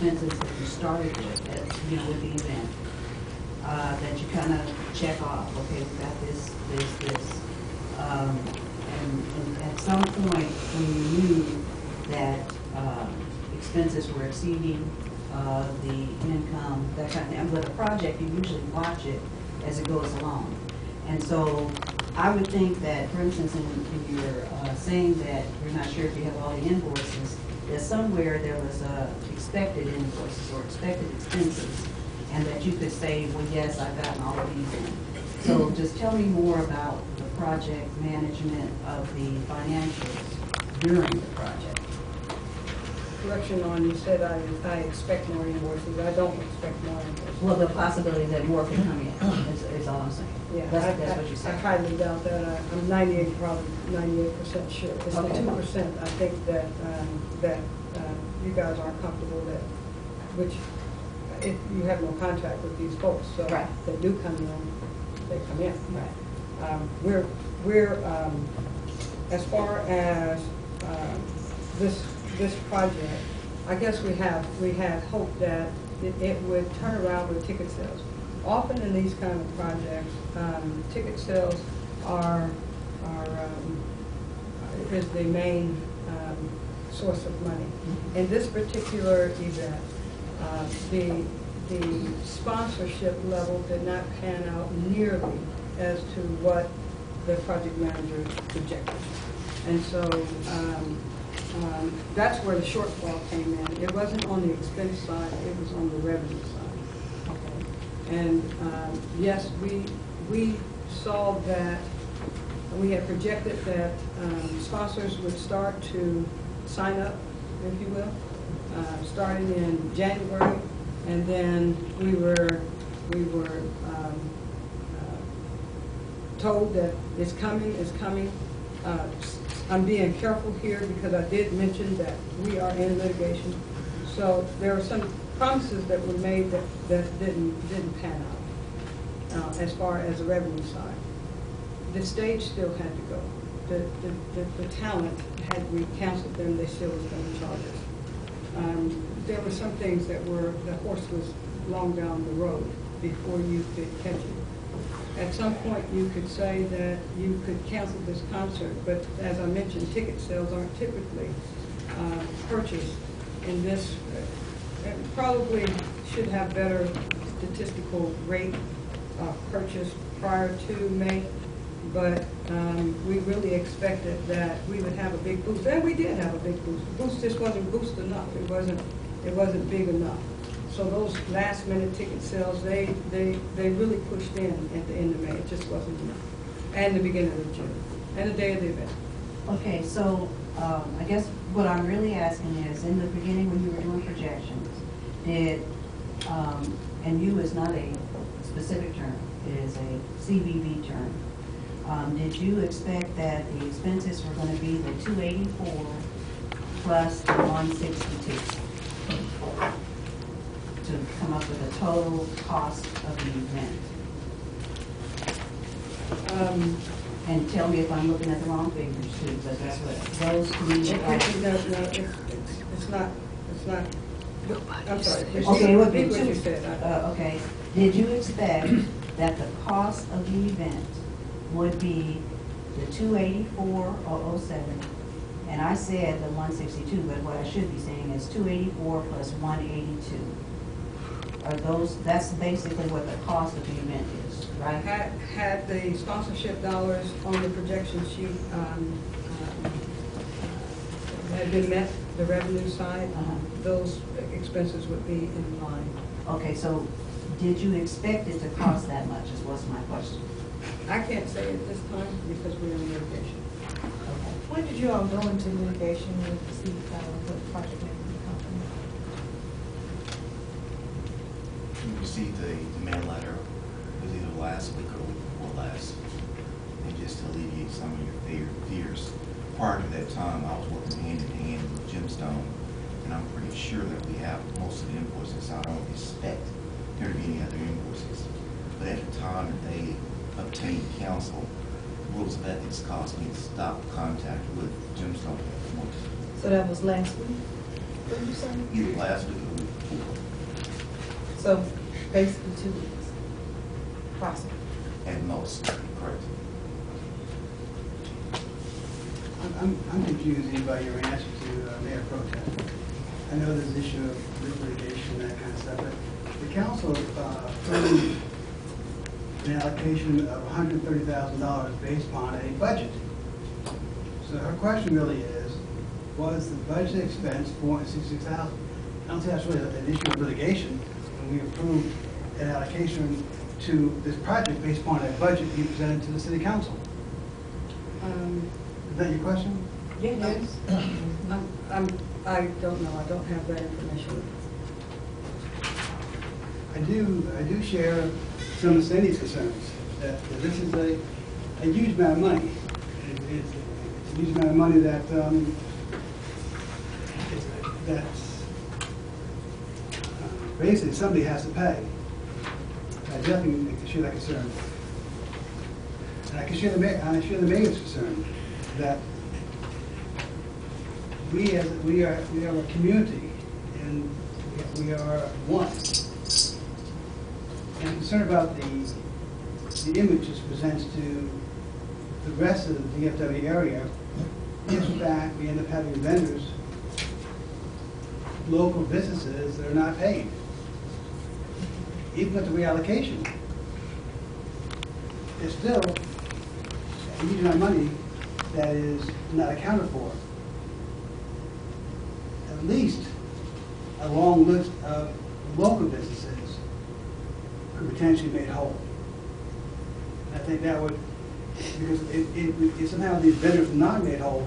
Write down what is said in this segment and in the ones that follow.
expenses that you started with, with the event, that you kind of check off, okay, we got this. And at some point, when you knew that expenses were exceeding the income, that kind of thing. And with a project, you usually watch it as it goes along. And so I would think that, for instance, in your saying that you're not sure if you have all the invoices, that somewhere there was expected invoices or expected expenses, and that you could say, well, yes, I've gotten all of these in. So just tell me more about the project management of the financials during the project. Correction on, you said I expect more invoices. I don't expect more invoices. Well, the possibility that more can come in is all I'm saying. Yeah, that's what you I said. highly doubt that. I'm probably 98% sure. It's Okay. the 2% I think that you guys aren't comfortable that, which if you have no contact with these folks, so right. They do come in, they come in. Right. We're as far as this project, I guess we had hoped that it would turn around with ticket sales. Often in these kind of projects, ticket sales is the main source of money. In this particular event, the sponsorship level did not pan out nearly as to what the project manager projected. And so that's where the shortfall came in. It wasn't on the expense side, it was on the revenue side. Okay. And yes, we saw that we had projected that sponsors would start to sign up, if you will, starting in January, and then we were told that it's coming. I'm being careful here because I did mention that we are in litigation. So there are some promises that were made that didn't pan out as far as the revenue side. The stage still had to go. The talent, had we canceled them, they still was going to charge us. There were some things that the horse was long down the road before you could catch it. At some point, you could say that you could cancel this concert, but as I mentioned, ticket sales aren't typically purchased in this. Probably should have better statistical rate purchase prior to May, but we really expected that we would have a big boost, and we did have a big boost. The boost just wasn't boost enough. It wasn't big enough. So those last minute ticket sales, they really pushed in at the end of May. It just wasn't enough. And the beginning of June, and the day of the event. Okay, so I guess what I'm really asking is, in the beginning when you were doing projections, and you is not a specific term, it is a CBB term, did you expect that the expenses were going to be the 284 plus the 162? To come up with a total cost of the event. And tell me if I'm looking at the wrong figures too, but that's what those community. It's not. I'm sorry. Okay, it would be what you said. okay. Did you expect that the cost of the event would be the 284,007? And I said the 162, but what I should be saying is 284 plus 182. Are those? That's basically what the cost of the event is, right? Had the sponsorship dollars on the projection sheet had been met, the revenue side, those expenses would be in line. Okay, so did you expect it to cost that much? Is what's my question. I can't say at this time because we're in litigation. Okay. When did you all go into litigation with the project management company? We received a demand letter, it was either last week or the week before last, and just to alleviate some of your fears. Prior to that time, I was working hand in hand with Gemstone, and I'm pretty sure that we have most of the invoices. I don't expect there to be any other invoices. But at the time that they obtained counsel, rules of ethics caused me to stop contact with Gemstone at that point. So that was last week? What did you say? Either last week or the week before. So basically 2 weeks. Possible. At most, correct. I'm confused by your answer to Mayor Pro Tem. I know there's an issue of litigation, that kind of stuff, but the council approved an allocation of $130,000 based upon a budget. So her question really is, was the budget expense $466,000? I don't think that's really an issue of litigation when we approved an allocation to this project based upon a budget being presented to the city council. Is that your question? Yes. I don't know, I don't have that information. I do share some of Cindy's concerns that this is a huge amount of money. It's a huge amount of money that's basically somebody has to pay. I definitely share that concern. And I share the mayor's concern that we are a community and we are one. And I'm concerned about the image this presents to the rest of the DFW area. If in fact we end up having vendors, local businesses that are not paid, even with the reallocation, there's still a huge amount of money that is not accounted for. At least a long list of local businesses could potentially be made whole. I think that would, because if somehow these vendors are not made whole,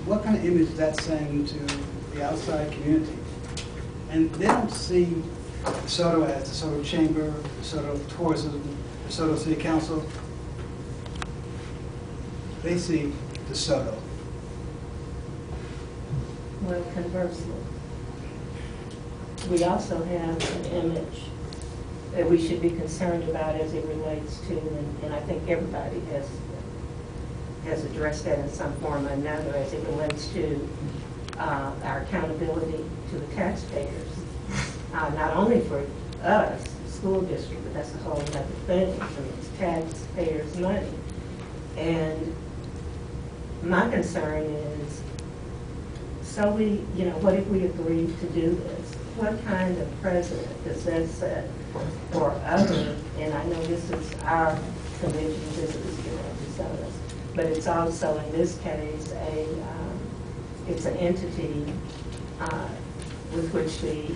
what kind of image is that saying to the outside community? And they don't see DeSoto as DeSoto Chamber, DeSoto Tourism, DeSoto City Council. They see DeSoto. Well, conversely, we also have an image that we should be concerned about as it relates to, and I think everybody has addressed that in some form or another as it relates to our accountability to the taxpayers, not only for us, the school district, but that's a whole other thing. I mean, it's taxpayers' money. And my concern is, so what if we agreed to do this? What kind of precedent does that set for other, and I know this is our convention, this is DeSoto's, but it's also in this case it's an entity with which the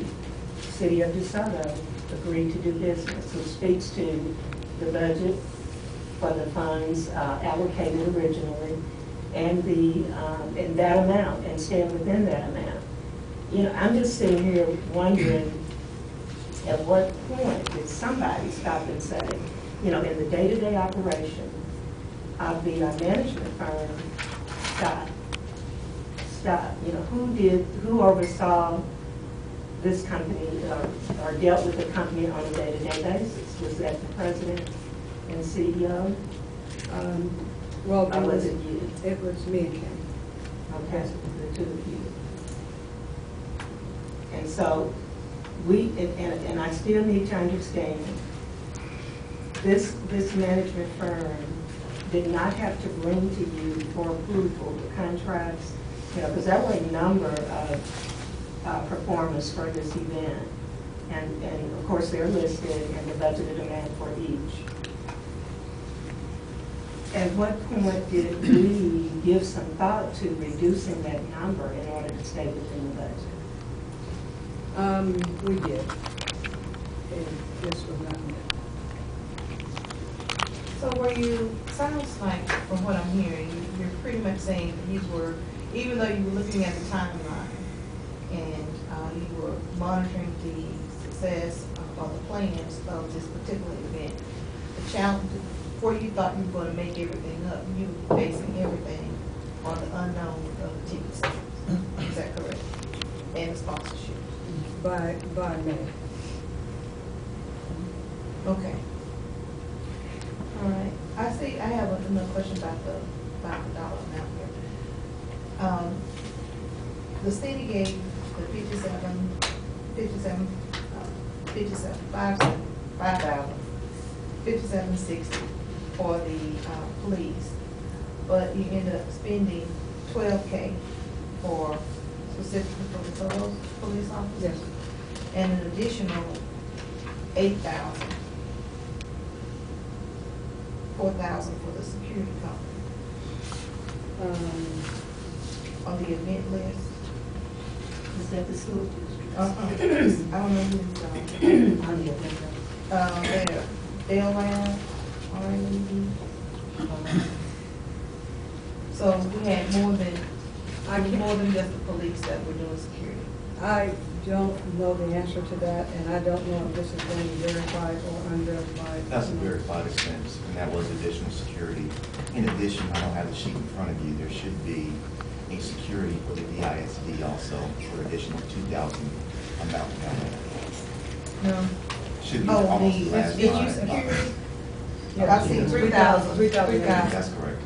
city of DeSoto agreed to do business, which speaks to the budget for the funds allocated originally, and and that amount, and stand within that amount. I'm just sitting here wondering, at what point did somebody stop and say, in the day-to-day operation of the management firm, stop. Who oversaw this company or dealt with the company on a day-to-day basis? Was that the president and CEO? Well, Or was it you? It was me and Ken. Okay, the two of you. And so and I still need to understand, this management firm did not have to bring to you for approval the contracts, because there were a number of performers for this event. And of course they're listed and the budgeted amount for each. At what point did we give some thought to reducing that number in order to stay within the budget? We did. And this was not met. So sounds like, from what I'm hearing, you're pretty much saying these were, even though you were looking at the timeline and you were monitoring the success or the plans of this particular event, the challenge, before you thought you were going to make everything up, you were basing everything on the unknown of the ticket sales. Is that correct? And the sponsorship. By May. Okay. All right. I see. I have another question about the dollar amount here. The city gave the 57 $57,60 for the police, but you end up spending $12K for specifically for the DeSoto police officers. Yes. And an additional $8,000, $4,000 for the security company. On the event list. Is that the school district? I don't know who's On the event. there. Dale Lamb, so we had more than just the police that were doing security. I don't know the answer to that, and I don't know if this is going to be verified or unverified. That's a verified expense, and that was additional security. In addition, I don't have the sheet in front of you, there should be a security for the DISD also for additional 2,000 amount down there. No. Should be Oh, almost the, last did you line. security? Yeah. I see 3,000. 3,000. That's correct.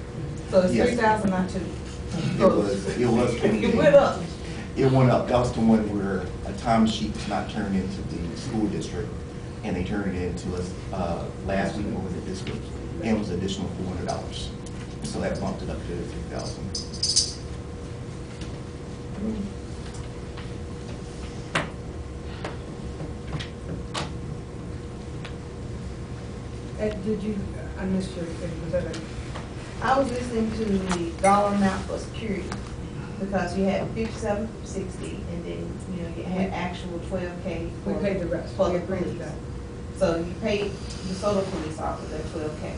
So it's Yes. 3,000, not 2. It was. It went up. It went up. That was the one where a time sheet was not turned into the school district, and they turned it into us last week, or was it this week? And it was additional $400. So that bumped it up to 3,000. Did you, I missed your, was that a? I was listening to the dollar amount for security, because you had 5760, and then, you know, you had actual 12K. We paid the rest. For We the agreed to police. that. So you paid the DeSoto police officer at 12K.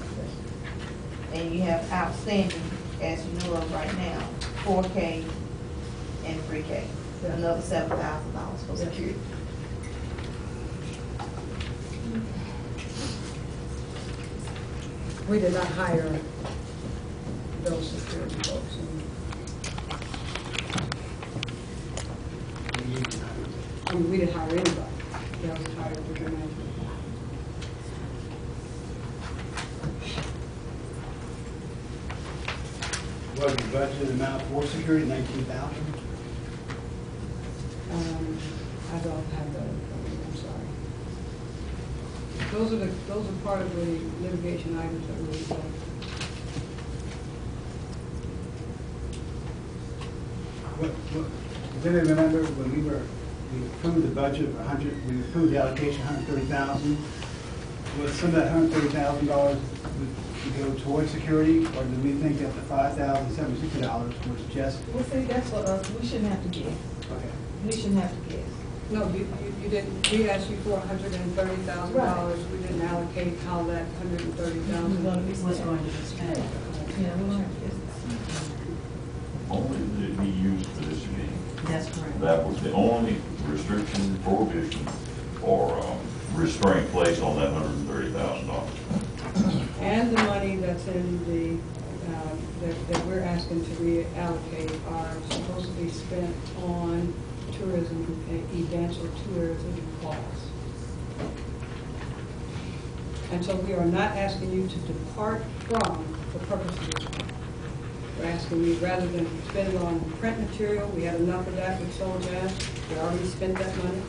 And you have outstanding, as you know of right now, 4K and 3K, Yeah. another $7,000 for Yeah. security. We did not hire those security folks. I mean, we didn't hire anybody. That was hired through the management. Was the budget amount for security 19,000? I don't have that, I'm sorry. Those are part of the litigation items that we Does anybody remember when we approved the budget of 100, we approved the allocation of 130,000? Was some of that $130,000 would go towards security, or did we think that the $5,076 was just? Well, see, that's what we shouldn't have to guess. Okay. We shouldn't have to guess. No, you didn't, we asked you for $130,000. Right. We didn't allocate how that $130,000. Was going to be spent. Yeah, we don't have to guess. Only that it be used for this meeting. That's correct. That was the only restriction, prohibition, or restraint placed on that $130,000. And the money that's in the, that we're asking to reallocate are supposed to be spent on tourism events or tourism costs. And so we are not asking you to depart from the purpose of this money. We're asking you, rather than spend it on print material, we had enough of that with SolJazz, we already spent that money,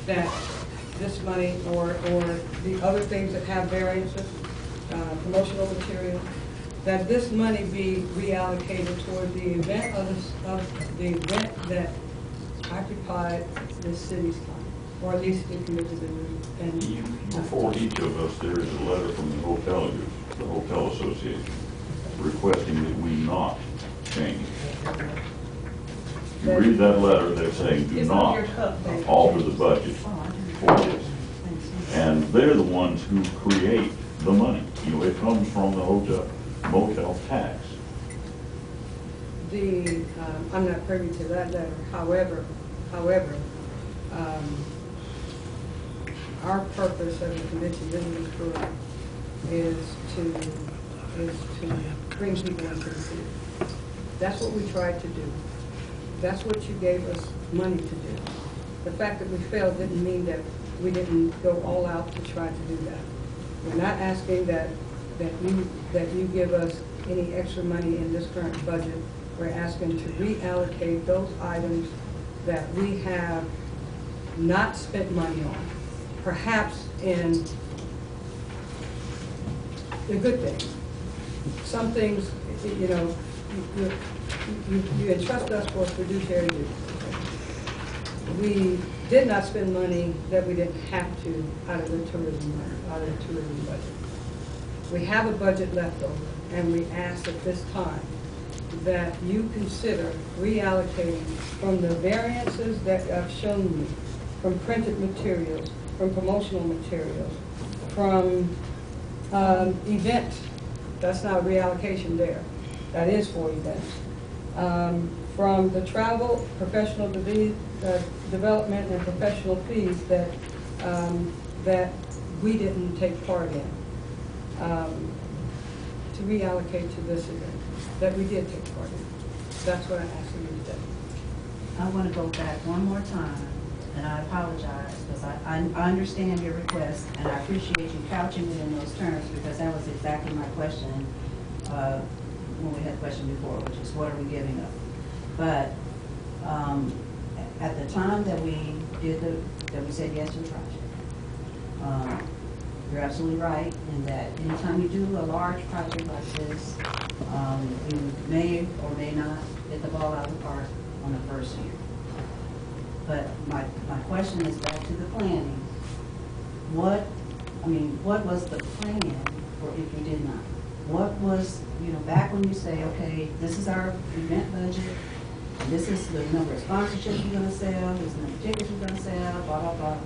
that this money or the other things that have variances, promotional material, that this money be reallocated toward the event of the event that occupied the city's time, or at least the committed and. Before each of us, there is a letter from the hotel association, requesting that we not change. You read that letter, they're saying do It's on not your cup, baby. alter the budget for this. And they're the ones who create the money. You know, it comes from the hotel motel tax. I'm not privy to that letter. However, our purpose as a committee visiting tour is to bring people into the city. That's what we tried to do. That's what you gave us money to do. The fact that we failed didn't mean that we didn't go all out to try to do that. We're not asking that you give us any extra money in this current budget. We're asking to reallocate those items that we have not spent money on, perhaps in the good things. Some things, you know, you entrust us for fiduciary duty. We did not spend money that we didn't have to out of the tourism budget. We have a budget left over, and we ask at this time that you consider reallocating from the variances that I've shown you, from printed materials, from promotional materials, from events. That's not reallocation there. That is for events. From the travel, professional development, and professional fees that that we didn't take part in, to reallocate to this event that we did take part in. That's what I'm asking you today. I want to go back one more time, and I apologize, because I understand your request, and I appreciate you couching it in those terms, because that was exactly my question when we had the question before, which is what are we giving up? But at the time that we said yes to the project, you're absolutely right in that anytime you do a large project like this, you may or may not hit the ball out of the park on the first year. But my question is back to the planning. What was the plan for if you did not? What was, back when you say, okay, this is our event budget, and this is the number of sponsorships you're gonna sell, this is the number of tickets you're gonna sell, blah, blah, blah.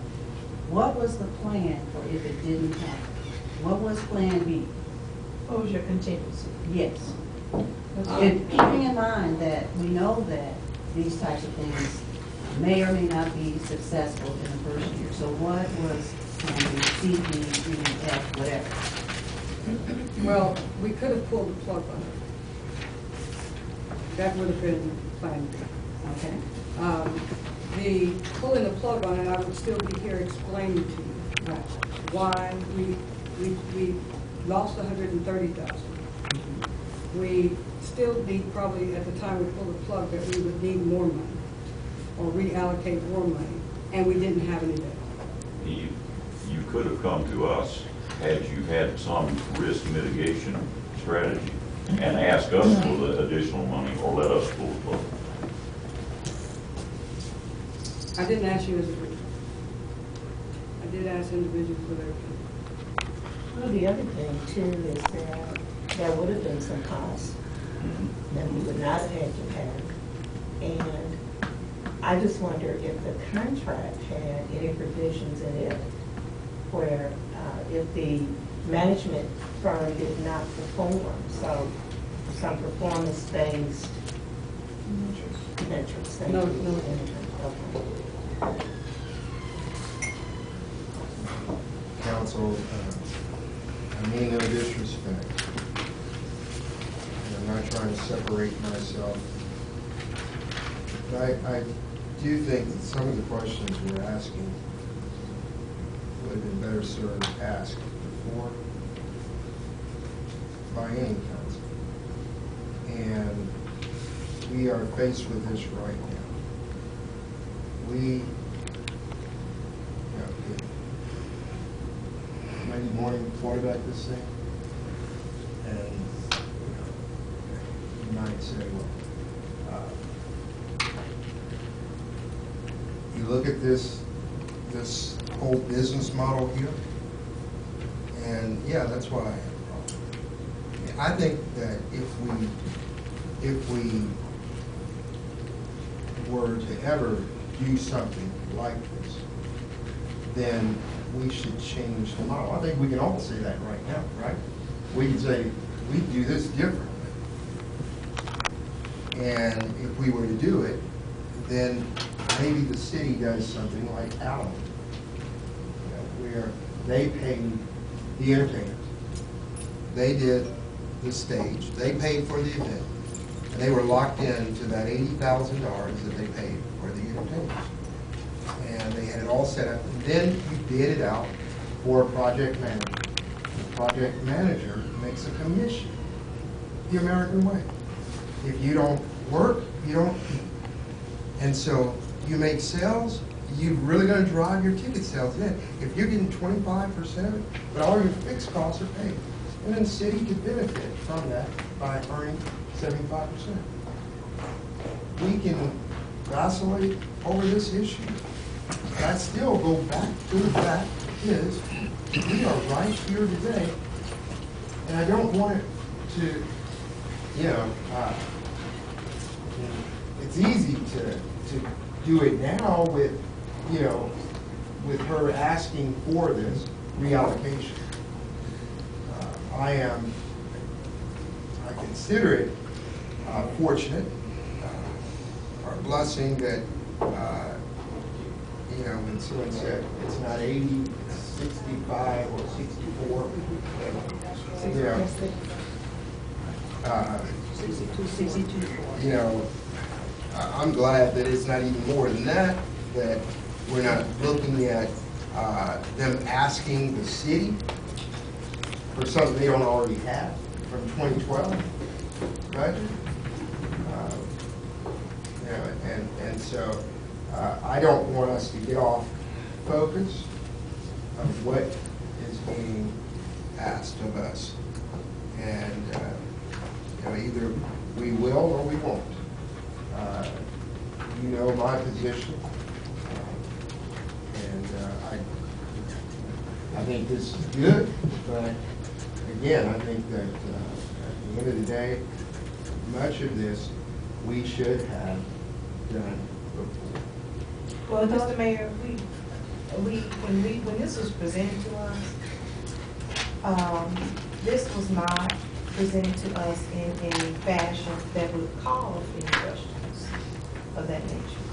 What was the plan for if it didn't happen? What was plan B? What was your contingency? Yes. And keeping in mind that we know that these types of things may or may not be successful in the first year. So what was plan B, C, D, E, F, whatever? Well, we could have pulled the plug on it. That would have been plan B. Okay. The pulling the plug on it, I would still be here explaining to you why we lost $130,000. We still need, probably at the time we pulled the plug, that we would need more money or reallocate more money, and we didn't have any there. You could have come to us had you had some risk mitigation strategy and ask us for the additional money or let us pull the plug. I didn't ask you as a group. I did ask individuals for their opinion. Well, the other thing too is that there would have been some costs that we would not have had to pay. And I just wonder if the contract had any provisions in it where if the management firm did not perform, so some performance-based metrics. No. Okay. Council, I mean no disrespect. And I'm not trying to separate myself. But I do think that some of the questions we're asking would have been better served asked before by any council. And we are faced with this right now. We Monday morning quarterback this thing, and you might say, well, you look at this whole business model here, and yeah, that's why I have a problem. I think that if we were to ever do something like this, then we should change the model. I think we can all say that right now, right? We can say, we do this differently. And if we were to do it, then maybe the city does something like Allen, where they paid the entertainers. They did the stage, they paid for the event, and they were locked into that $80,000 that they paid for the entertainers. And they had it all set up, and then you bid it out for a project manager. The project manager makes a commission, the American way. If you don't work, you don't eat. And so you make sales, you're really gonna drive your ticket sales in. If you're getting 25% of it, but all your fixed costs are paid. And then the city could benefit from that by earning 75%. We can vacillate over this issue. But I still go back to the fact is, we are right here today, and I don't want it to, it's easy to do it now with, with her asking for this reallocation. I consider it fortunate, or a blessing that, when someone said it's not 80, it's 65 or 64, 62. I'm glad that it's not even more than that we're not looking at them asking the city for something they don't already have from 2012 budget. And so I don't want us to get off focus of what is being asked of us. And either we will or we won't. You know my position. I think this is good, but again, I think that at the end of the day, much of this we should have done before. Well, Mr. Mayor, when this was presented to us, this was not presented to us in a fashion that would cause any questions of that nature.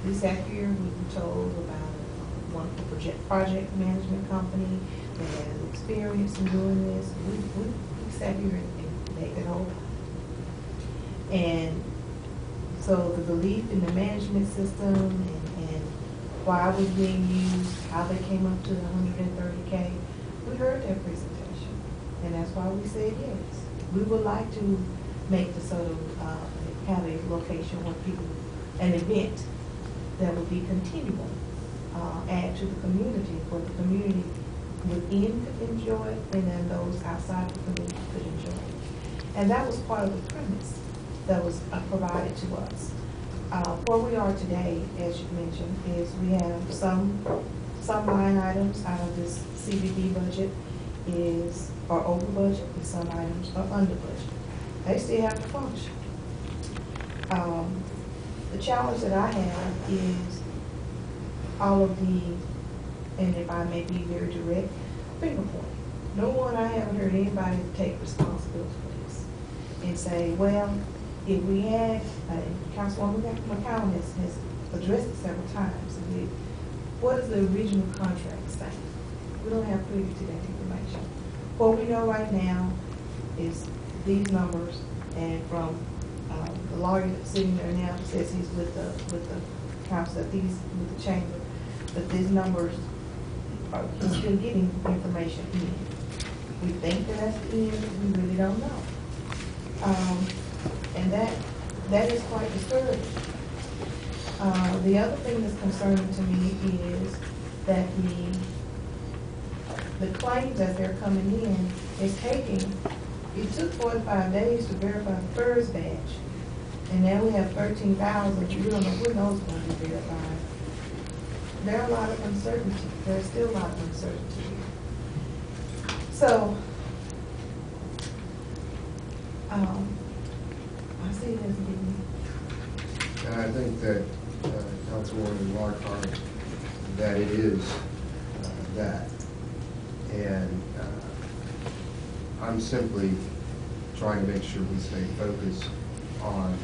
We sat here, we were told about a wonderful project management company that has experience in doing this. We sat here and made that whole. And so the belief in the management system and why it was being used, how they came up to the 130K, we heard that presentation. And that's why we said yes. We would like to make DeSoto have a location where people, an event that would be continual, add to the community, where the community within could enjoy it, and then those outside the community could enjoy it. And that was part of the premise that was provided to us. Where we are today, as you mentioned, is we have some line items out of this CBD budget are over budget, and some items are under budget. They still have to function. The challenge that I have is all of the, and if I may be very direct, finger pointing. No one, I haven't heard anybody take responsibility for this and say, well, if we had, Councilwoman McCown has addressed it several times, what does the original contract say? We don't have privy to that information. What we know right now is these numbers, and from the lawyer that's sitting there now says he's with the council, with the chamber, that these numbers he's still getting information in. We think that that's the end, we really don't know. And that is quite disturbing. The other thing that's concerning to me is that the claims as they're coming in is it took 45 days to verify the first batch, and now we have 13,000. We don't know who knows going to be verified. There are a lot of uncertainty. There's still a lot of uncertainty here. So, I see it as a big need. And I think that, Councilwoman Lockhart, that it is that. And I'm simply trying to make sure we stay focused on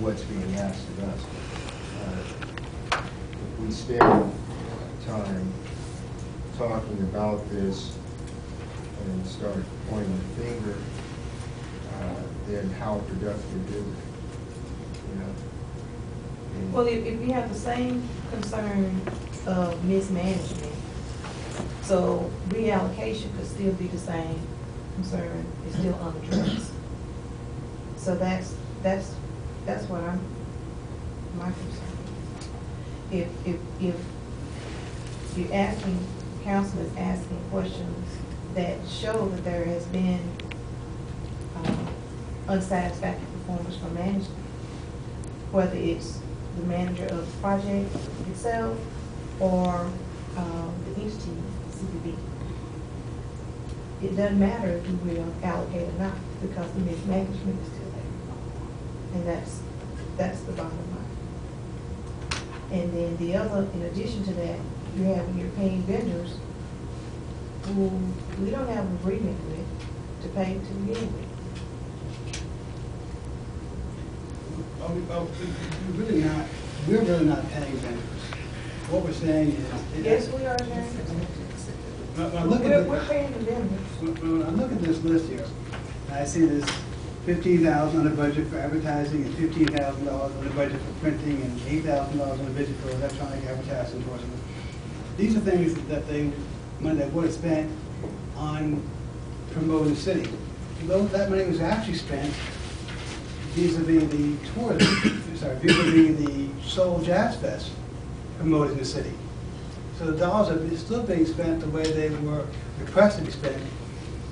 what's being asked of us. If we spend time talking about this and start pointing the finger, then how productive is it? Well, if we have the same concern of mismanagement, so reallocation could still be the same concern, it's still unaddressed. So that's what my concern is. if you're asking, council is asking questions that show that there has been unsatisfactory performance from management, whether it's the manager of the project itself or the entity, CPB. It doesn't matter if you will allocate or not, because the mismanagement is still there. And that's the bottom line. And then the other, in addition to that, you have your paying vendors who we don't have an agreement with to pay to begin with. We're really not paying vendors. What we're saying is. Yes, we are, Jerry. We're paying the vendors. When I look at this list here, I see this $15,000 on the budget for advertising and $15,000 on the budget for printing and $8,000 on the budget for electronic advertising enforcement. These are things that money that would have spent on promoting the city. Though that money was actually spent vis-a-vis the tourism, vis-a-vis the SolJazz Fest promoting the city. So the dollars are still being spent the way they were requested to be spent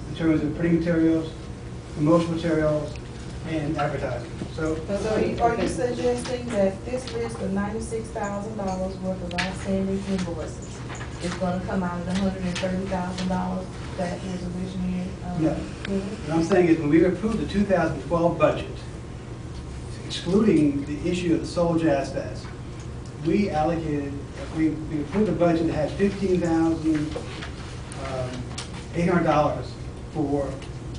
in terms of printing materials, promotional materials, and advertising. So are you suggesting that this list of $96,000 worth of outstanding invoices is going to come out of the $130,000 that was originally no. What I'm saying is when we approved the 2012 budget, excluding the issue of the SolJazz Fest, we allocated, we approved a budget that had $15,800 for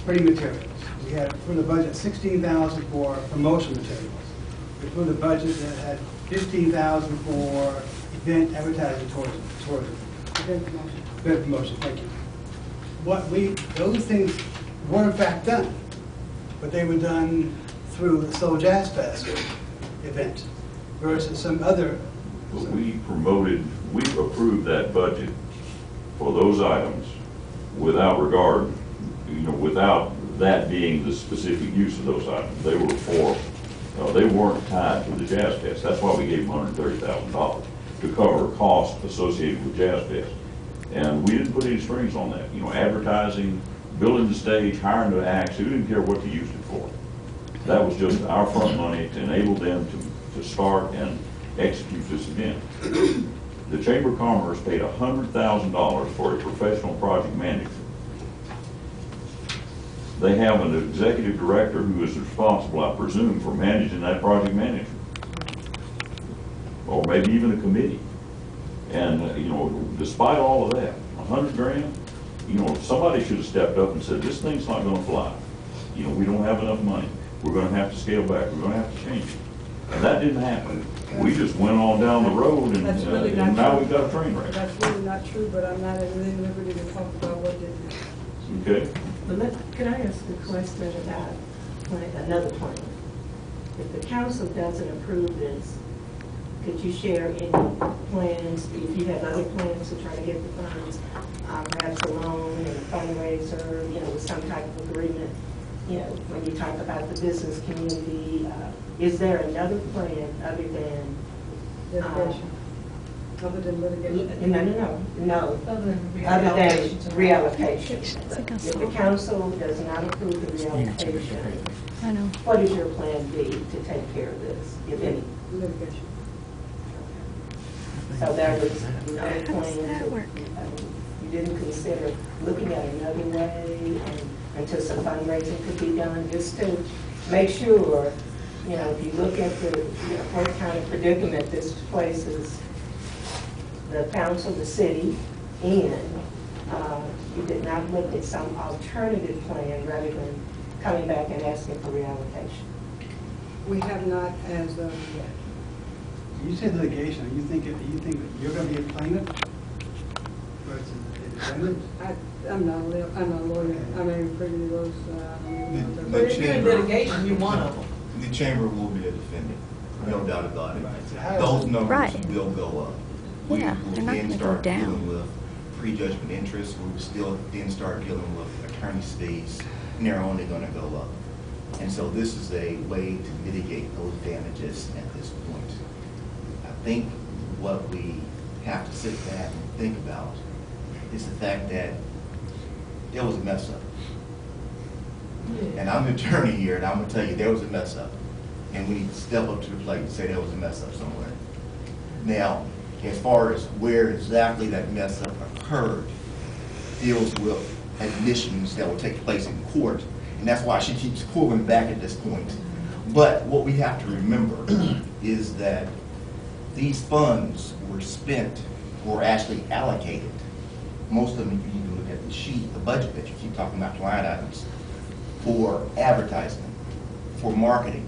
printing materials. We had approved a budget $16,000 for promotion materials. We approved a budget that had $15,000 for event advertising tourism. Event promotion. Event promotion, thank you. Those things were in fact done, but they were done through the SolJazz Fest event versus some other. But we approved that budget for those items without regard, without that being the specific use of those items. They were they weren't tied to the Jazz Fest. That's why we gave them $130,000 to cover costs associated with Jazz Fest. And we didn't put any strings on that. Advertising, building the stage, hiring the acts, we didn't care what to use it for. That was just our front money to enable them to start and execute this event. The Chamber of Commerce paid $100,000 for a professional project manager. They have an executive director who is responsible, I presume, for managing that project manager. Or maybe even a committee. And, despite all of that, $100,000, somebody should have stepped up and said, this thing's not gonna fly. We don't have enough money. We're gonna have to scale back. We're gonna have to change it. And that didn't happen. We just went on down the road and, Really and now true. we've got a train wreck. That's really not true, but I'm not at liberty to talk about what didn't happen. Okay? But could I ask a question about another plan? If the council doesn't approve this, could you share any plans, if you have other plans to try to get the funds, perhaps a loan and a fundraiser, with some type of agreement? When you talk about the business community, is there another plan other than Litigation. Other than litigation. No. Other than reallocation. If the council does not approve the reallocation, I know. what is your plan B to take care of this, if any? Litigation. So there was another How does plan. that work? You didn't consider looking at another way until some fundraising could be done, just to make sure, if you look at what kind of predicament this places the council, the city, in, you did not look at some alternative plan rather than coming back and asking for reallocation. We have not as of yet. You said litigation. You think you're going to be a plaintiff versus a defendant? I'm not a lawyer. I'm a pretty loose. But if you're in litigation, you're one of them. The chamber will be a defendant, no doubt about it. Right. So how is Those it- numbers Right. will go up. Yeah, We will they're not then gonna go start down. dealing with prejudgment interest. We will still then start dealing with attorney's fees, and they're only going to go up. And so this is a way to mitigate those damages at this point. I think what we have to sit back and think about is the fact that there was a mess up. And I'm the attorney here, and I'm gonna tell you, there was a mess up. And we need to step up to the plate and say there was a mess up somewhere. Now, as far as where exactly that mess up occurred, deals with admissions that will take place in court, and that's why she keeps pulling back at this point. But what we have to remember is that these funds were spent, or actually allocated. Most of them, if you even look at the sheet, the budget that you keep talking about, line items, for advertisement, for marketing,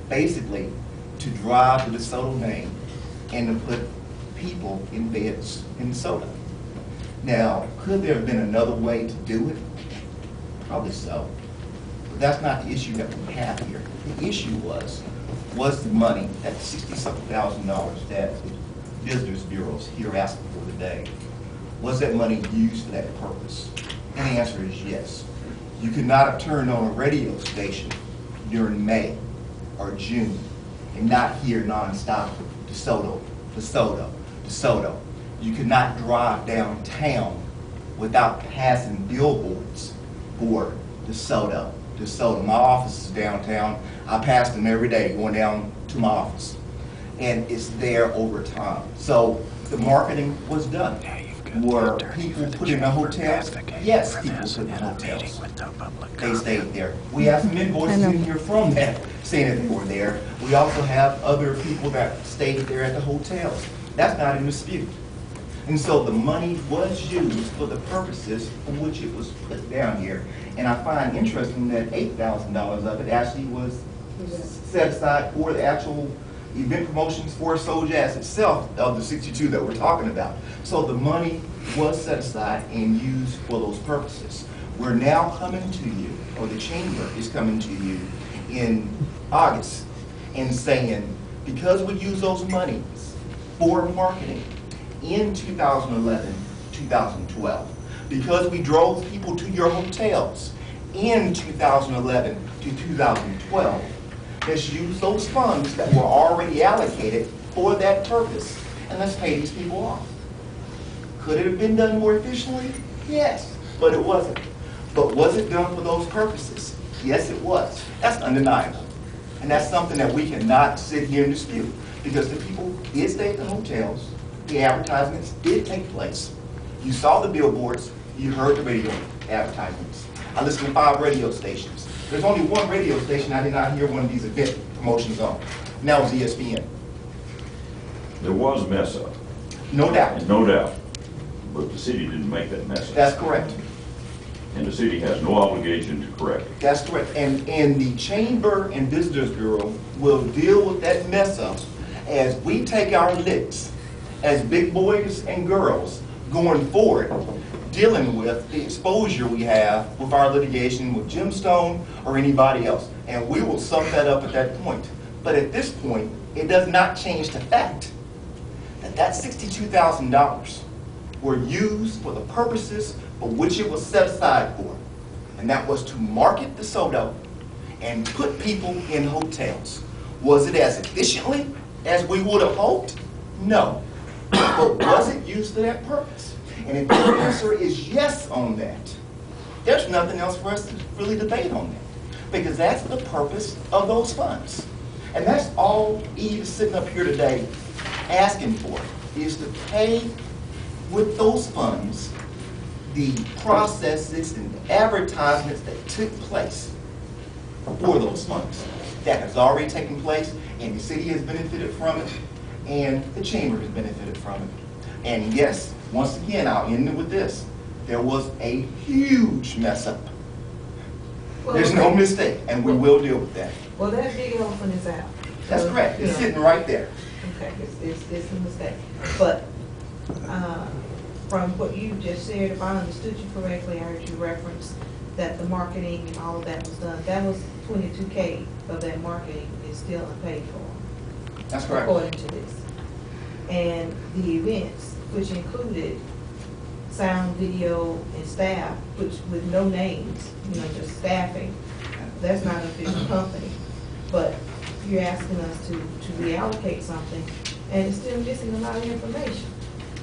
basically to drive the DeSoto name and to put people in beds in DeSoto. Now, could there have been another way to do it? Probably so. But that's not the issue that we have here. The issue was the money, that $60,000 that the Visitors Bureau is here asking for today, was that money used for that purpose? And the answer is yes. You could not have turned on a radio station during May or June and not hear nonstop DeSoto, DeSoto, DeSoto. You could not drive downtown without passing billboards for DeSoto, DeSoto. My office is downtown. I pass them every day going down to my office. And it's there over time. So the marketing was done. Were people put in the hotels? Yes, people put in the hotels. They stayed there. We have some invoices in here from that saying that they were there. We also have other people that stayed there at the hotels. That's not in dispute. And so the money was used for the purposes for which it was put down here. And I find interesting that $8,000 of it actually was set aside for the actual event promotions for SolJazz itself, of the 62 that we're talking about. So the money was set aside and used for those purposes. We're now coming to you, or the chamber is coming to you in August and saying, because we use those monies for marketing in 2011, 2012, because we drove people to your hotels in 2011 to 2012, let's use those funds that were already allocated for that purpose, and let's pay these people off. Could it have been done more efficiently? Yes, but it wasn't. But was it done for those purposes? Yes, it was. That's undeniable. And that's something that we cannot sit here and dispute, because the people did stay at the hotels, the advertisements did take place. You saw the billboards, you heard the radio advertisements. I listened to 5 radio stations. There's only one radio station I did not hear one of these event promotions on, and that was ESPN. There was a mess up. No doubt. No doubt. But the city didn't make that mess up. That's correct. And the city has no obligation to correct it. That's correct. And the Chamber and Visitors Bureau will deal with that mess up as we take our licks as big boys and girls going forward, dealing with the exposure we have with our litigation with Gemstone or anybody else. And we will sum that up at that point. But at this point, it does not change the fact that that $62,000 were used for the purposes for which it was set aside for. And that was to market DeSoto and put people in hotels. Was it as efficiently as we would have hoped? No. But was it used for that purpose? And if the answer is yes on that, there's nothing else for us to really debate on that, because that's the purpose of those funds. And that's all Eve is sitting up here today asking for, is to pay with those funds the processes and advertisements that took place for those funds. That has already taken place, and the city has benefited from it, and the chamber has benefited from it. And yes, once again, I'll end it with this. There was a huge mess up. Well, There's no mistake, and we will deal with that. Well, that big elephant is out. That's So, correct. you It's know, sitting right there. Okay, it's a mistake. But from what you just said, if I understood you correctly, I heard you reference that the marketing and all of that was done. That was $22K of that marketing is still unpaid for. That's correct. According to this. And the events, which included sound, video, and staff, which with no names, you know, just staffing, that's not an official company. But you're asking us to reallocate something and it's still missing a lot of information.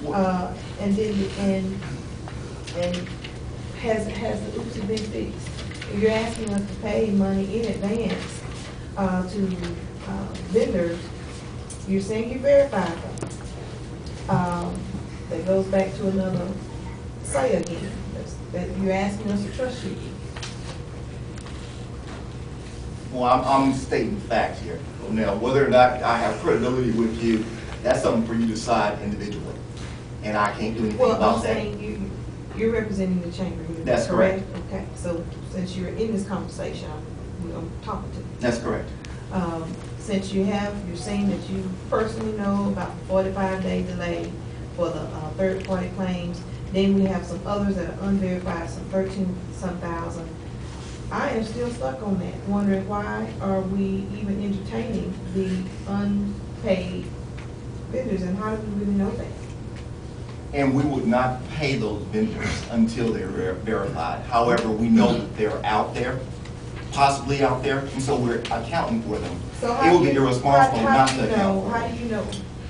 What- And then, and has the oopsie been fixed? You're asking us to pay money in advance, to, vendors. You're saying you verified them. That goes back to another say again, that you're asking us to trust you. Well, I'm stating facts here. Now, whether or not I have credibility with you, that's something for you to decide individually. And I can't do anything Well, I'm about that. saying you're representing the chamber here. That's correct. Okay, so since you're in this conversation, I'm talking to you. That's correct. Since you're saying that you personally know about the 45-day delay for the third-party claims, then we have some others that are unverified, some 13-some thousand. I am still stuck on that, wondering why are we even entertaining the unpaid vendors, and how do we really know that? And we would not pay those vendors until they're verified. However, we know that they're out there, possibly out there, and so we're accounting for them. So It would be irresponsible not to account for How them. do you know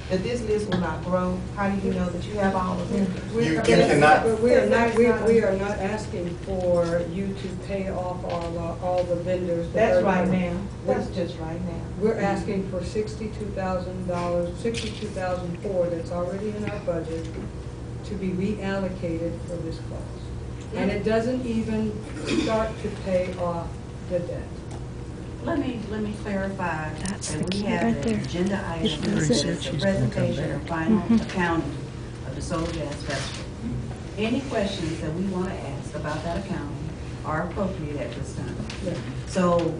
that this list will not grow? How do you know that you have all of them? You cannot- But we are not asking for you to pay off all the vendors. that That's are- right now. That's just right now. We're asking for $62,000, $62,004 that's already in our budget to be reallocated for this cause. And it doesn't even start to pay off the debt. Let me clarify that we have an agenda item that is the presentation of final accounting of the SolJazz Festival. Any questions that we want to ask about that accounting are appropriate at this time. Yeah. So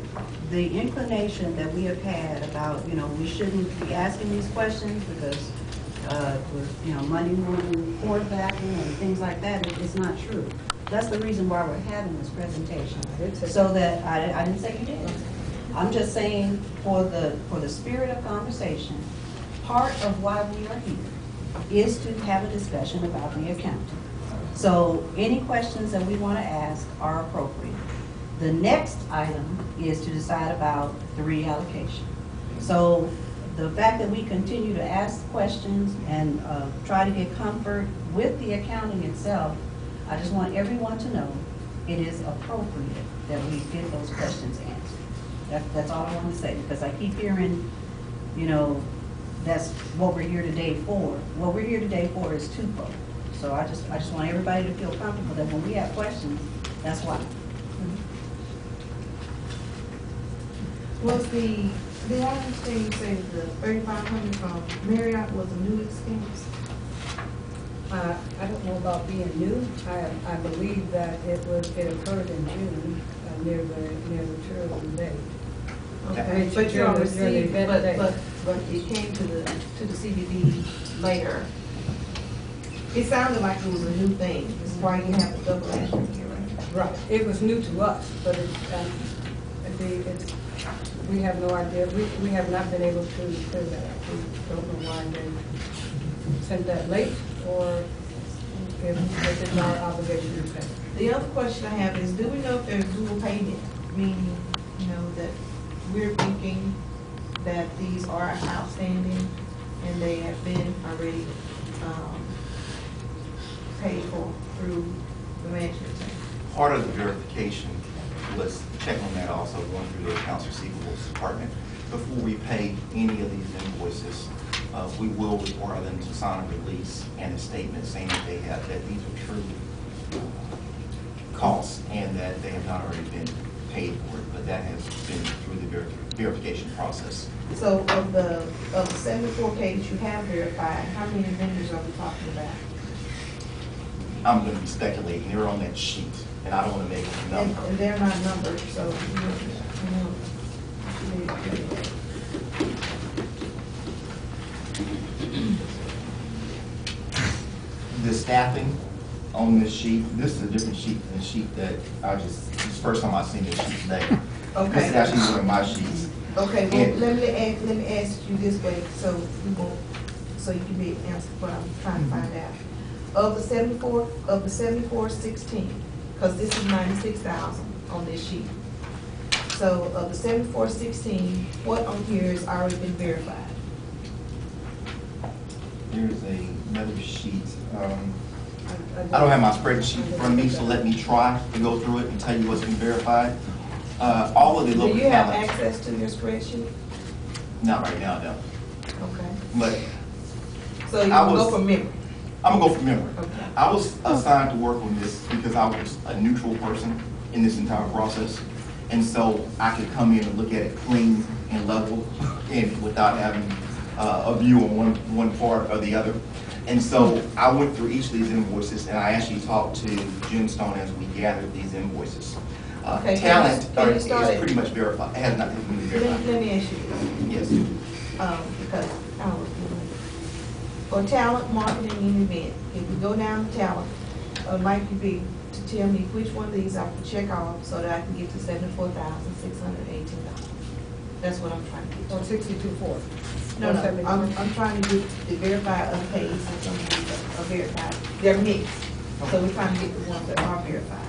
the inclination that we have had about, we shouldn't be asking these questions because we're, money moving quarterbacking and things like that, it's not true. That's the reason why we're having this presentation. So that, I didn't say you did. I'm just saying for the spirit of conversation, part of why we are here is to have a discussion about the accounting. So any questions that we want to ask are appropriate. The next item is to decide about the reallocation. So the fact that we continue to ask questions and try to get comfort with the accounting itself, I just want everyone to know it is appropriate that we get those questions answered. That's all I want to say, because I keep hearing, that's what we're here today for. What we're here today for is twofold. So I just want everybody to feel comfortable that when we have questions, that's why. Was the I understand you say the 3,500 from Marriott was a new expense? I don't know about being new. I believe that it occurred in June, near the tourism day. Okay, but you're on receipt, but it came to the CBD later. It sounded like it was a new thing. This is why you have the double entry here, right? Right, it was new to us, but we have no idea, we have not been able to clear that up. We don't know why they sent that late, or if it's our obligation to pay. The other question I have is, do we know if there's dual payment? Meaning, that we're thinking that these are outstanding and they have been already paid for through the management team. Part of the verification was check on that also, going through the accounts receivables department. Before we pay any of these invoices, we will require them to sign a release and a statement saying that that these are true costs and that they have not already been paid for it, but that has been through the verification process. So of the 74 cases you have verified, how many vendors are we talking about? I'm going to be speculating. They're on that sheet, and I don't want to make a number. And they're not numbered, so The staffing on this sheet, this is a different sheet than the sheet that this is the first time I've seen this sheet today. Okay. This is actually one of my sheets. Okay, well, And- let me ask you this way, so you can be answered what I'm trying to find out. Of the 7416, because this is 96,000 on this sheet. So of the 7416, what on here has already been verified? There's another sheet. I don't have my spreadsheet in front of me, so let me try to go through it and tell you what's been verified. All of the Do local you have talent, access to your spreadsheet? not right now, no. Okay. But So you I can go was- from memory? I'm gonna go from memory. Okay. I was assigned to work on this because I was a neutral person in this entire process. And so I could come in and look at it clean and level and without having a view on one part or the other. And so I went through each of these invoices and I actually talked to Jim Stone as we gathered these invoices. Okay, Talent can you is start it? pretty much verified. It has nothing to do with verified. Let me ask you this. Yes. Because I was, for talent, marketing, and event, if we go down to talent, I'd like you to tell me which one of these I can check off so that I can get to $74,618. That's what I'm trying to get Or to. 6240. No, I'm trying to get the verified unpaid, and some of these are verified. They're mixed, so we're trying to get the ones that are verified.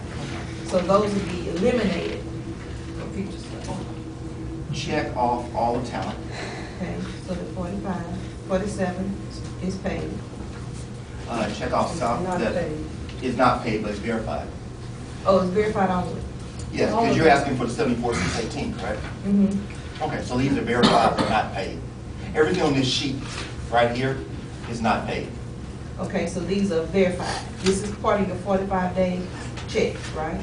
So those will be eliminated for future stuff. Check off all the talent. Okay, so the 47 is paid. Check off stuff Not that paid. is not paid but is verified. Oh, it's verified only? Yes, All because of you're them. asking for the 74,618, correct? Mm-hmm. Okay, so these are verified but not paid. Everything on this sheet right here is not paid. Okay, so these are verified. This is part of your 45-day checks, right?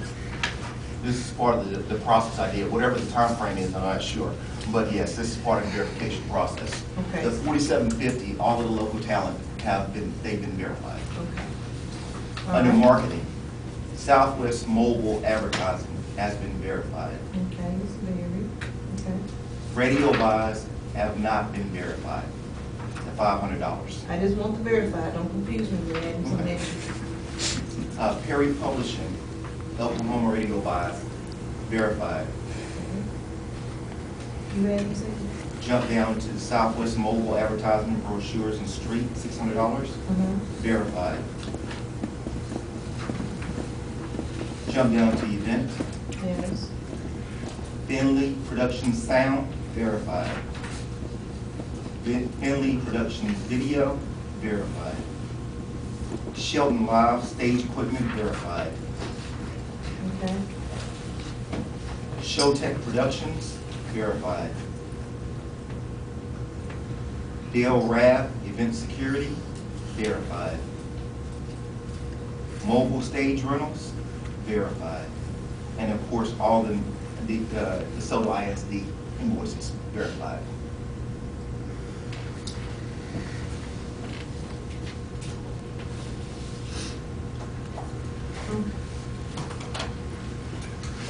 This is part of the process I did. Whatever the time frame is, I'm not sure. But yes, this is part of the verification process. Okay. The 4750, all of the local talent they've been verified. Okay. Under All right. marketing, Southwest Mobile Advertising has been verified. Okay, it's very, okay. Radio buys have not been verified at $500. I just want to verify, don't confuse me with adding some extra. Perry Publishing, Oklahoma radio buys, verified. You adding something? Jump down to Southwest Mobile Advertising, brochures and street, $600, verified. Jump down to event, Yes. Finley Production Sound, verified. Finley Productions Video, verified. Shelton Live Stage Equipment, verified. Okay. Showtech Productions, verified. Dale Rav Event Security, verified. Mobile Stage Rentals, verified. And of course, all the DeSoto ISD invoices, verified.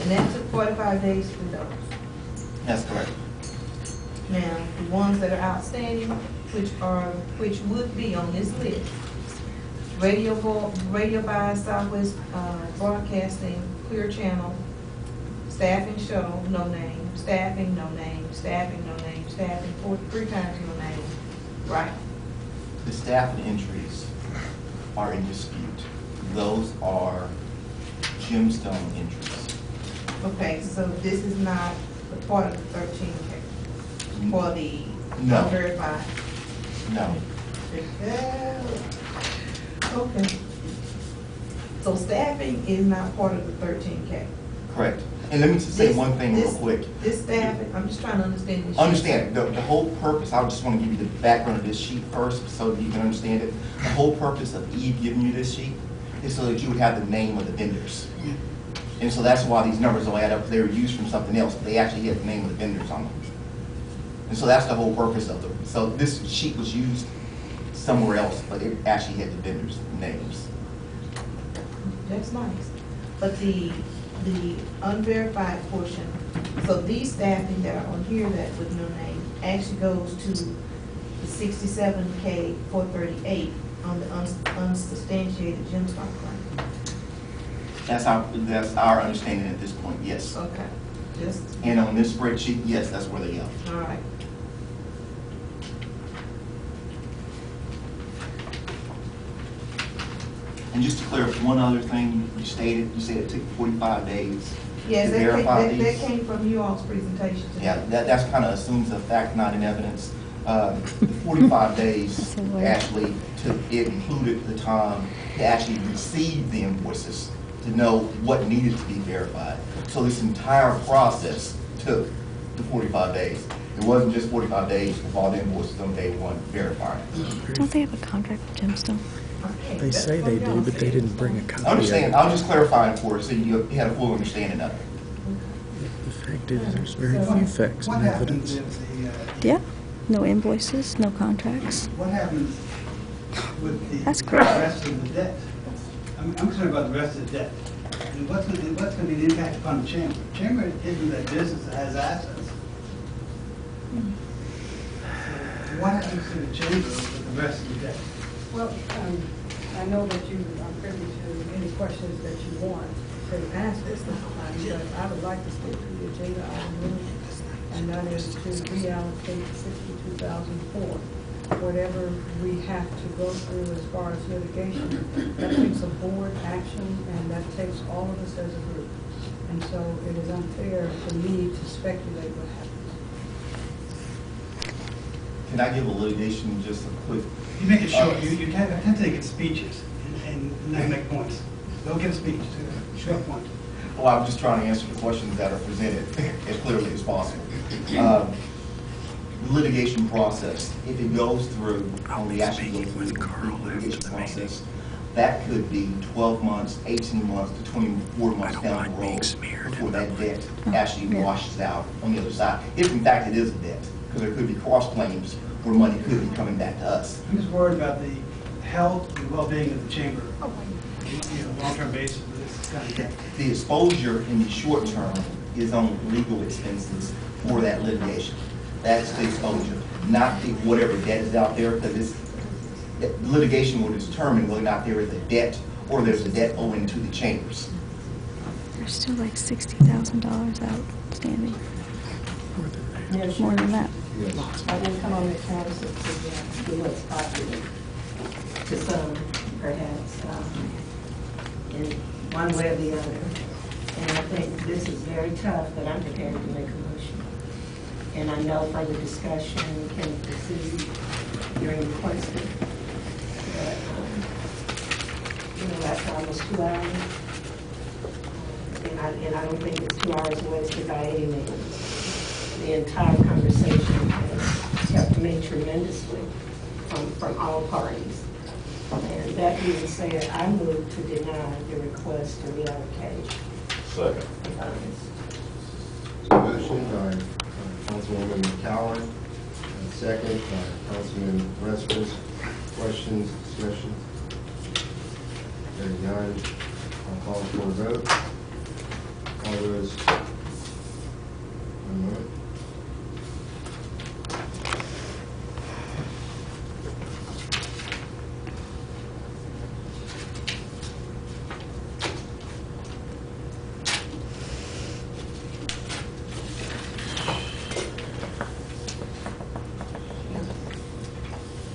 And that took 45 days to do those. That's correct. Now, the ones that are outstanding, which would be on this list, radio buys, Southwest Broadcasting, Clear Channel, Staffing Shuttle, no name, Staffing, no name, Staffing, no name, Staffing, 3 times no name, right? The staff and entries are in dispute. Those are gemstone entries. Okay, so this is not a part of the 13K for the No. unverified? No. Okay. So staffing is not part of the 13K? Correct. And let me just say one thing real quick. This staffing, I'm just trying to understand this. Understand, the whole purpose, I just want to give you the background of this sheet first so that you can understand it. The whole purpose of Eve giving you this sheet is so that you would have the name of the vendors. And so that's why these numbers don't add up. They were used from something else. They actually had the name of the vendors on them. And so that's the whole purpose of them. So this sheet was used somewhere else, but it actually had the vendors' names. That's nice. But the unverified portion, so these staffing that are on here that with no name actually goes to the 67K 438 on the unsubstantiated gemstone claim. That's our understanding at this point, yes. Okay, just, And on this spreadsheet, yes, that's where they are. all right. And just to clear up one other thing, you said it took 45 days Yes, to that verify came, that these. came from you all's presentation today. Yeah, that's kind of assumes a fact, not an evidence. The 45 days That's a word. actually it included the time to actually receive the invoices, to know what needed to be verified. So this entire process took the 45 days. It wasn't just 45 days with all the invoices on day one verified. Don't they have a contract with Gemstone? They say they do, but they didn't bring a copy. I understand. I was just clarifying for you so you had a full understanding of it. The fact is, there's very few facts What and happens evidence. if the, Yeah. No invoices, no contracts. what happens with the That's great. rest of the debt? I'm concerned about the rest of the debt. And what's going to be the impact upon the chamber? The chamber isn't a business that has assets. So what happens to the chamber with the rest of the debt? Well, I know that you are privy to any questions that you want to ask this time, but I would like to stick to the agenda item 1, and that is to reallocate $62,004. Whatever we have to go through as far as litigation, that takes a board action, and that takes all of us as a group. And so it is unfair for me to speculate what happens. Can I give a litigation just a quick? You make it short. You tend to give speeches and not make points. Don't give a speech. Short point. Well, I'm just trying to answer the questions that are presented as clearly as possible. The litigation process, if it goes through, when we actually go through the litigation process, that could be 12 months, 18 months to 24 months down the road before that debt actually washes out on the other side. If in fact it is a debt, because there could be cross claims where money could be coming back to us. I'm just worried about the health and well-being of the chamber. Long-term basis for this kind of debt. The exposure in the short term is on legal expenses for that litigation. That's the exposure, not the whatever debt is out there, because litigation will determine whether or not there is a debt or there's a debt owing to the chambers. There's still like $60,000 outstanding. More than that. I didn't come on the council to do what's popular to some, perhaps, in one way or the other. And I think this is very tough, but I'm prepared to make a motion. And I know from the discussion can proceed during the question. But, that's almost 2 hours. And I don't think it's 2 hours wasted by any means. The entire conversation has helped me tremendously from all parties. And that being said, I move to deny the request to reallocate Second. the funds. Motion by Councilwoman McCowan, and second by Councilman Resmus. Questions, discussion? Hearing none, I'll call for a vote. All those, one moment.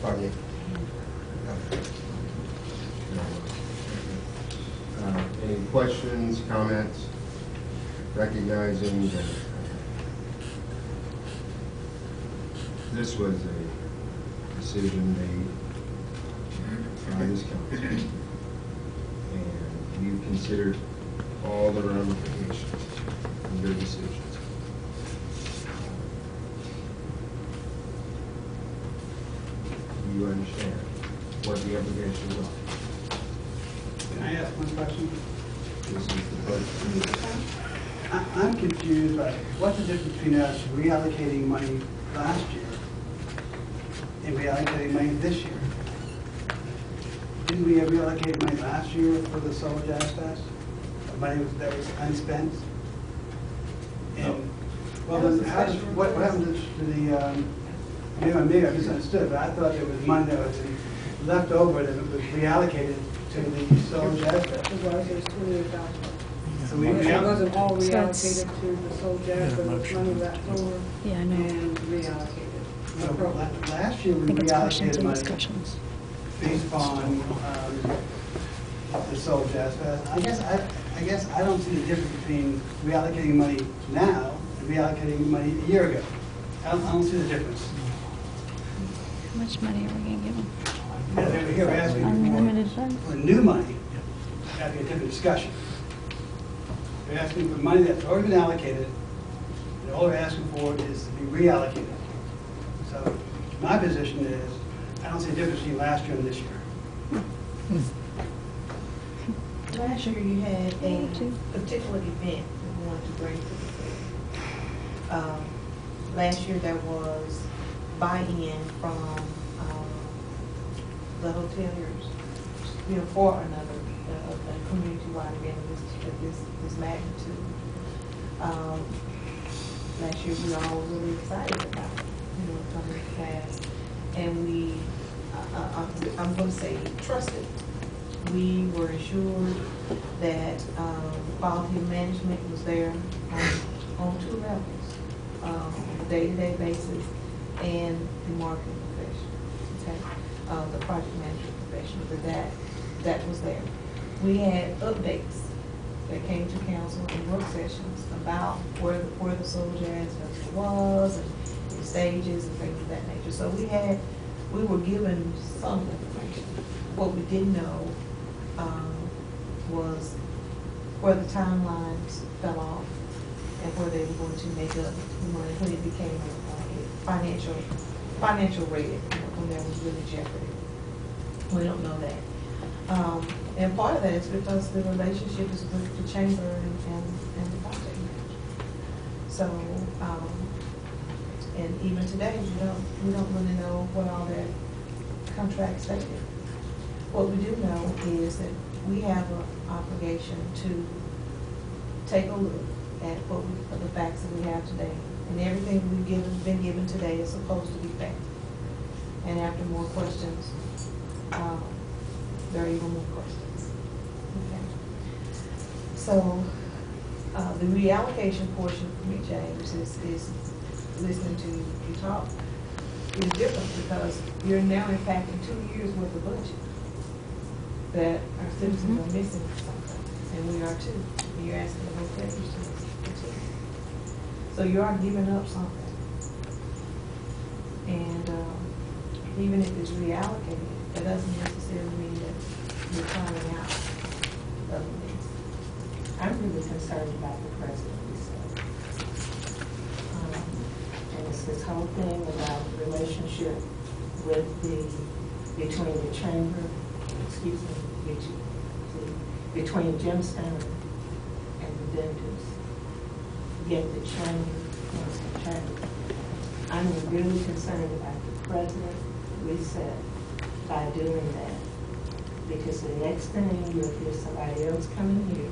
Pardon me. Any questions, comments, recognizing that this was a decision made by this council, and you considered all the ramifications of your decisions. You understand what the implications are. Can I ask one question? This is the budget. I'm confused by what's the difference between us reallocating money last year and reallocating money this year? Didn't we reallocate money last year for the SolJazz Fest? Money that was unspent? And, well, then what happened to the, maybe I misunderstood, but I thought there was money that was left over that was reallocated to the SolJazz Fest. It was, there's $28,000. So we It wasn't all So it's- reallocated to the SolJazz, but it was money left over Yeah, I know. and reallocated. Last year I we think it's questions reallocated and money discussions. based upon the SolJazz Fest. I guess I don't see the difference between reallocating money now and reallocating money a year ago. I don't see the difference. How much money are we gonna give them? Yeah, they were here asking Unlimited funds? for new money, that'd be a different discussion. They're asking for money that's already been allocated, and all they're asking for is to be reallocated. So my position is, I don't see a difference between last year and this year. Last year you had a Me too. particular event you wanted to bring to the city. Last year there was buy-in from the hoteliers, for another community-wide event of this magnitude. Last year we were all really excited about it, coming to pass, and we, I'm going to say, trusted. We were assured that quality of management was there on two levels, on a day-to-day basis and the marketing profession, okay? The project management profession, but that was there. We had updates that came to council in work sessions about where the SolJazz Festival was and the stages and things of that nature. So we were given some information. What we didn't know was where the timelines fell off and where they were going to make up the money when it became a financial red, when there was really jeopardy. We don't know that. And part of that is because the relationship is with the chamber and the project manager. So, and even today, we don't really know what all their contracts stated. What we do know is that we have an obligation to take a look at the facts that we have today. And everything we've been given today is supposed to be fact. And after more questions, there are even more questions. Okay. So the reallocation portion for me, James, is listening to you talk is different because you're now impacting 2 years worth of budget that our citizens are missing something, and we are too. And you're asking the hotels to continue. So you are giving up something. And even if it's reallocated, that doesn't necessarily mean that you're finding out other things. I'm really concerned about the president, and it's this whole thing about the relationship with between the chamber, between Gemstone and the vendors. Yet the chamber wants to change. I'm really concerned about the president reset by doing that. Because the next thing you'll hear somebody else coming here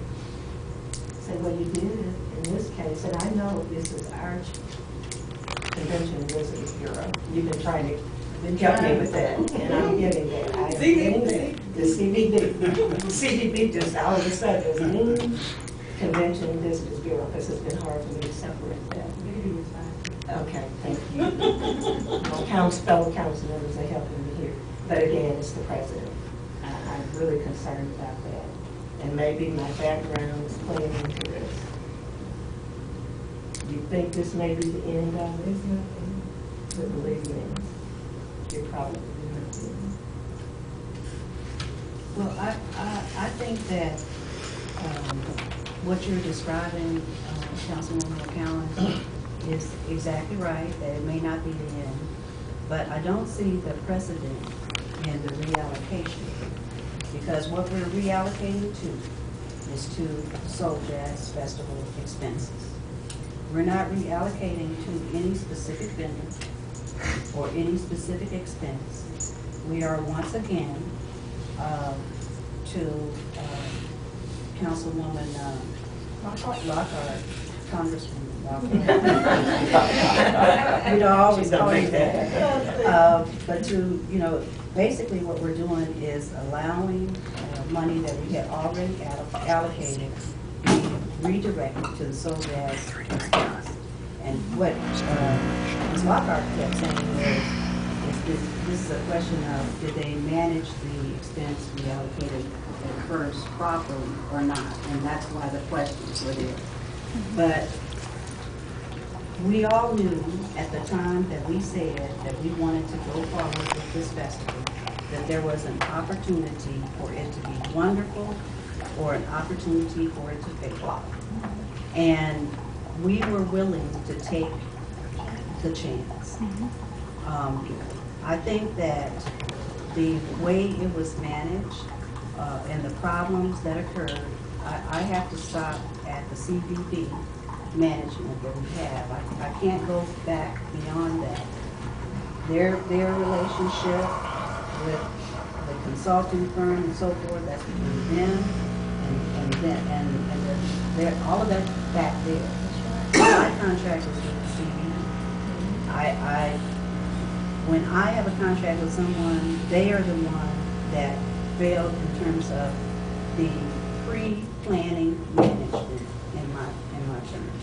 say, well, you did it in this case, and I know this is our Convention and Visitors Bureau. You've been trying to help me with that, and I'm getting there. I'm getting there. The CVB just all of a sudden is Convention and Visitors Bureau, because it's been hard for me to separate that. Okay, thank you. Fellow council members are helping me here. But again, it's the president. I'm really concerned about that. And maybe my background is playing into this. You think this may be the end of it? It's not the end. But believe me, you're probably not the end. Well, I think that what you're describing, Councilwoman O'Callaghan, is exactly right, that it may not be the end, but I don't see the precedent in the reallocation, because what we're reallocating to is to SolJazz Festival expenses. We're not reallocating to any specific vendor or any specific expense. We are once again to Councilwoman Lockhart, Congresswoman Lockhart. We'd always call you that. But to, basically what we're doing is allowing money that we had already allocated be redirected to the SolJazz expense. And what Ms. Lockhart kept saying was, this is a question of, did they manage the expense reallocated at first properly or not? And that's why the questions were there. But we all knew at the time that we said that we wanted to go forward with this festival, that there was an opportunity for it to be wonderful or an opportunity for it to fail. And we were willing to take the chance. I think that the way it was managed and the problems that occurred, I have to stop at the CBB management that we have. I can't go back beyond that. Their relationship with the consulting firm and so forth, that's between them and all of that back there. My contract is with the CBB. When I have a contract with someone, they are the one that failed in terms of the pre-planning management in my terms.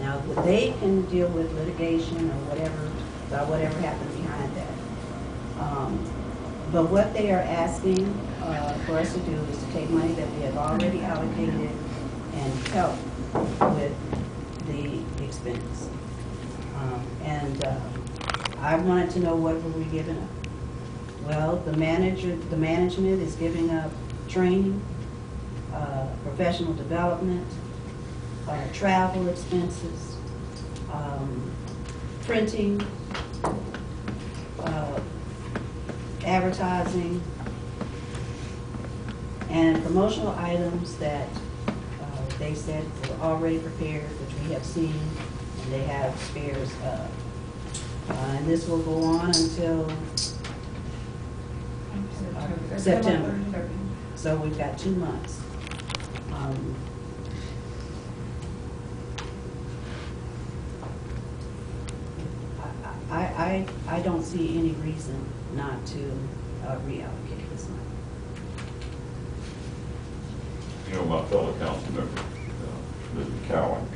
Now, they can deal with litigation or whatever, about whatever happened behind that. But what they are asking for us to do is to take money that we have already allocated and help with the expense. I wanted to know what were we giving up. Well, the management is giving up training, professional development, travel expenses, printing, advertising, and promotional items that they said were already prepared, which we have seen, and they have spares of. And this will go on until September. So we've got 2 months. I don't see any reason not to reallocate this money. You know, my fellow council member, Mr. Cowan,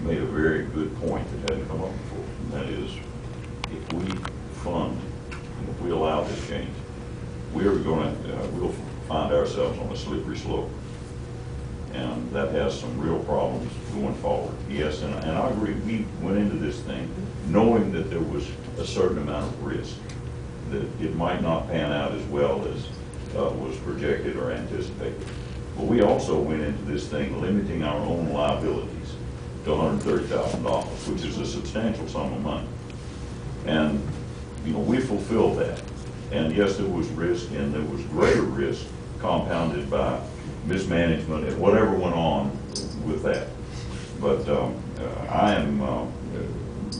made a very good point that hadn't come up before, and that is, if we fund and if we allow this change, we'll find ourselves on a slippery slope, and that has some real problems going forward. Yes, and I agree. We went into this thing knowing that there was a certain amount of risk, that it might not pan out as well as was projected or anticipated. But we also went into this thing limiting our own liabilities to $130,000, which is a substantial sum of money. And, we fulfilled that. And yes, there was risk, and there was greater risk compounded by mismanagement and whatever went on with that. But I am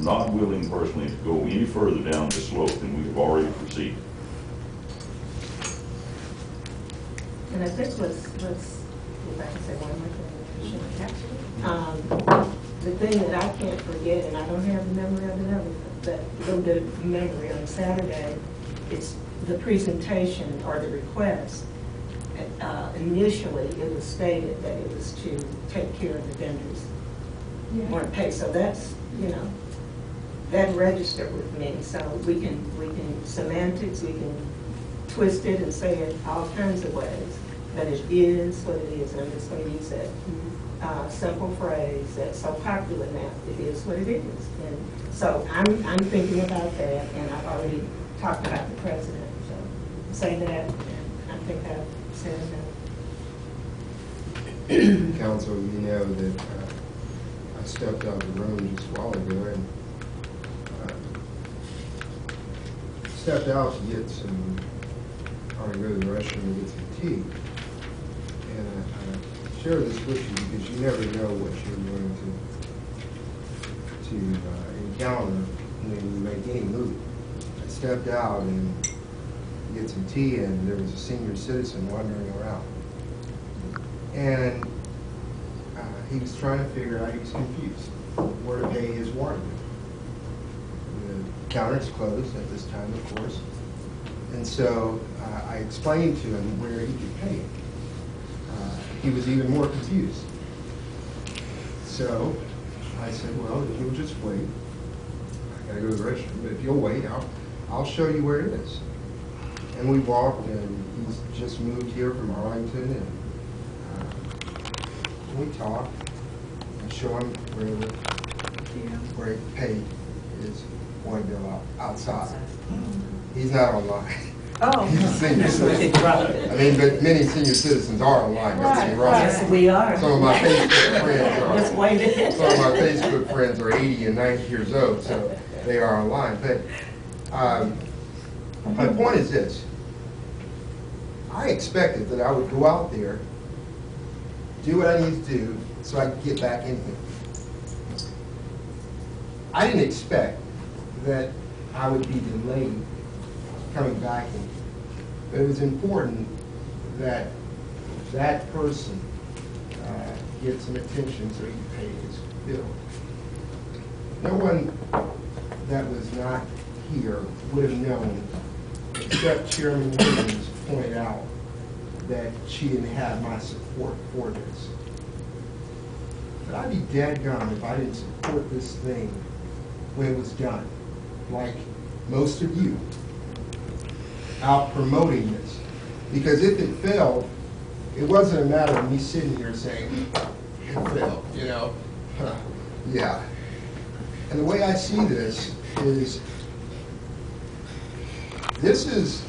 not willing personally to go any further down this slope than we have already proceeded. And I think let's if I can say one more thing, the thing that I can't forget, and I don't have the memory of it, but a little bit of memory on Saturday, it's the presentation or the request. Initially, it was stated that it was to take care of the vendors weren't paid. So that's, that registered with me. So we can semantics, we can twist it and say it all kinds of ways. But it is what it is, and I'm just going to use that simple phrase that's so popular now. It is what it is. And so I'm thinking about that, and I've already talked about the president. So say that, and I think I've said enough. Council, you know that I stepped out of the room just a while ago and stepped out to get some, or to go to the restroom and get some tea. And I share this with you because you never know what you're going to encounter when you make any move. I stepped out and get some tea, and there was a senior citizen wandering around. And he was trying to figure out, he was confused, where to pay his water bill. The counter's closed at this time, of course. And so I explained to him where he could pay it. He was even more confused. So I said, well, if you'll just wait, I gotta go to the restroom, but if you'll wait, I'll show you where it is. And we walked, and he's just moved here from Arlington, and we talked and show him where where he paid his one bill outside. He's not online. Oh. He's a senior citizen. I mean, but many senior citizens are online. Don't get me wrong. Yes, we are. Some of my Facebook friends are. Just wait. Some of my Facebook friends are 80 and 90 years old, so they are online. But my point is this. I expected that I would go out there, do what I need to do, so I could get back in here. I didn't expect that I would be delayed coming back in here. But it was important that that person get some attention so he can pay his bill. No one that was not here would have known, except Chairman Williams pointed out that she didn't have my support for this. But I'd be dadgum if I didn't support this thing when it was done, like most of you, out promoting this. Because if it failed, it wasn't a matter of me sitting here saying, it failed, you know? Yeah. And the way I see this is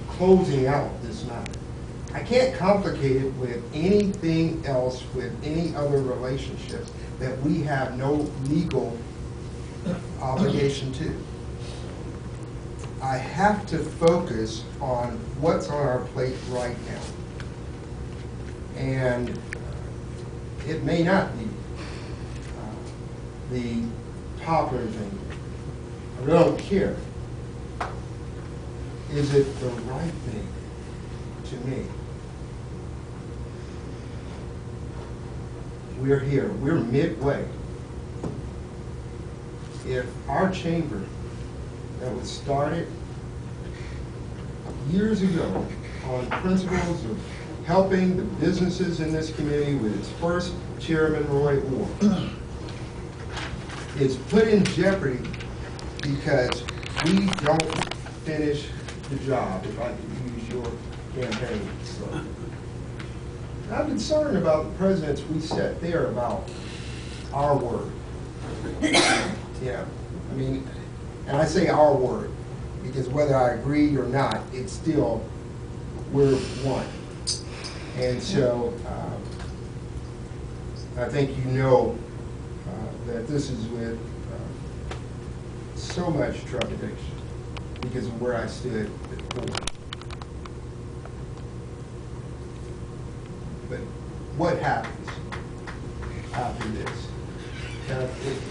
closing out this matter. I can't complicate it with anything else, with any other relationships that we have no legal obligation to. I have to focus on what's on our plate right now. And it may not be the popular thing. I really don't care. Is it the right thing to me? We're here. We're midway. If our chamber that was started years ago on principles of helping the businesses in this community with its first chairman, Roy Orr, is put in jeopardy because we don't finish the job, if I could use your campaign slogan. I'm concerned about the precedents we set there about our word. Yeah, I mean, and I say our word because whether I agree or not, it's still, we're one. And so I think you know that this is with so much trepidation because of where I stood before. But what happens after this?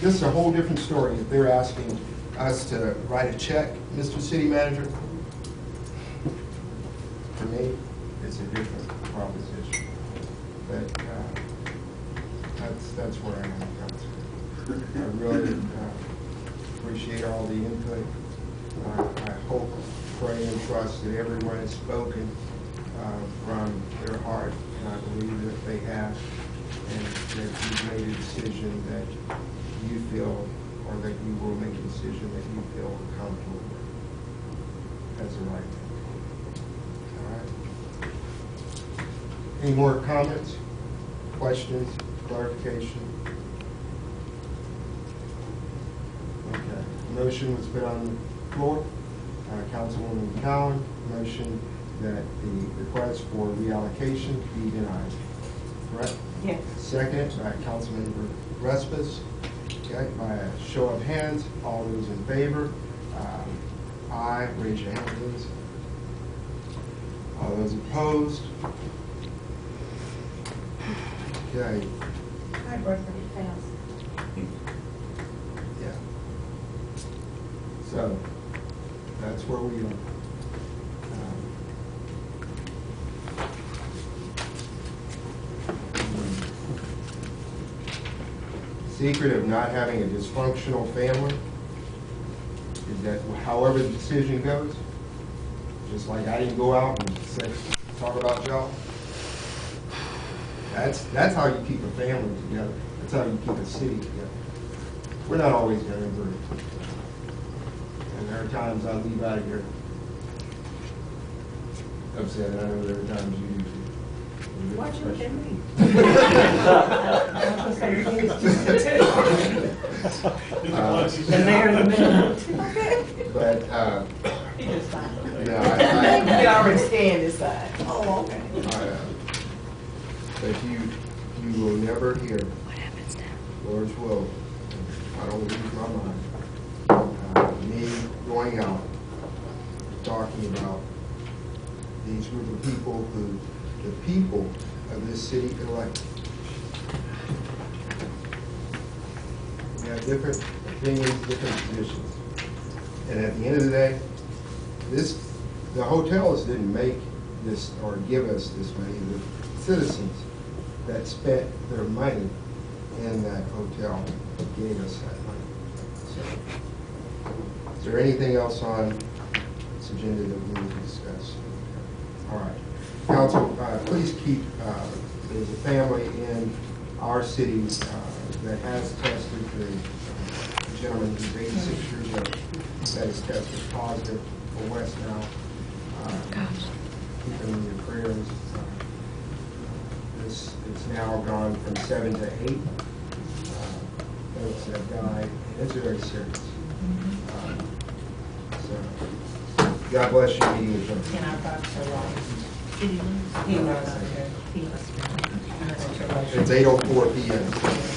This is a whole different story if they're asking us to write a check, Mr. City Manager. For me, it's a different proposition. But that's where I am, Council. I really appreciate all the input. I hope, pray, and trust that everyone has spoken from their heart, and I believe that they have, and that you've made a decision that you feel, or that you will make a decision that you feel comfortable with as the right thing. All right? Any more comments, questions, clarification? Okay. Motion was put on the floor. Councilwoman Cowan, motion that the request for reallocation be denied. Correct? Yes. Second by Councilmember Respis. Okay, by a show of hands, all those in favor? Aye. Raise your hand, please. All those opposed? Okay. I vote for it passed. Yeah. So, that's where we are. Secret of not having a dysfunctional family is that however the decision goes, just like I didn't go out and say, talk about y'all, that's how you keep a family together. That's how you keep a city together. We're not always going to agree. And there are times I leave out of here upset, and I know there are times you do too. Watch you look at me. The mayor in the middle. But, He just signed it. no, You can already stand this side. Oh, okay. but you will never hear Lord's will. I don't lose my mind. Me going out, talking about these group of people who the people of this city elect. We have different opinions, different positions. And at the end of the day, the hotels didn't make this or give us this money. The citizens that spent their money in that hotel gave us that money. So, is there anything else on this agenda that we need to discuss? All right. Council, please keep, there's a family in our city that has tested, the gentleman who's 86 years old, that has tested positive for West now. Keep them in your prayers. This is now gone from 7 to 8. Folks have died, and it's very serious. So, God bless you, meeting adjourned. And our thoughts are long. He must be. It's 8:04 p.m.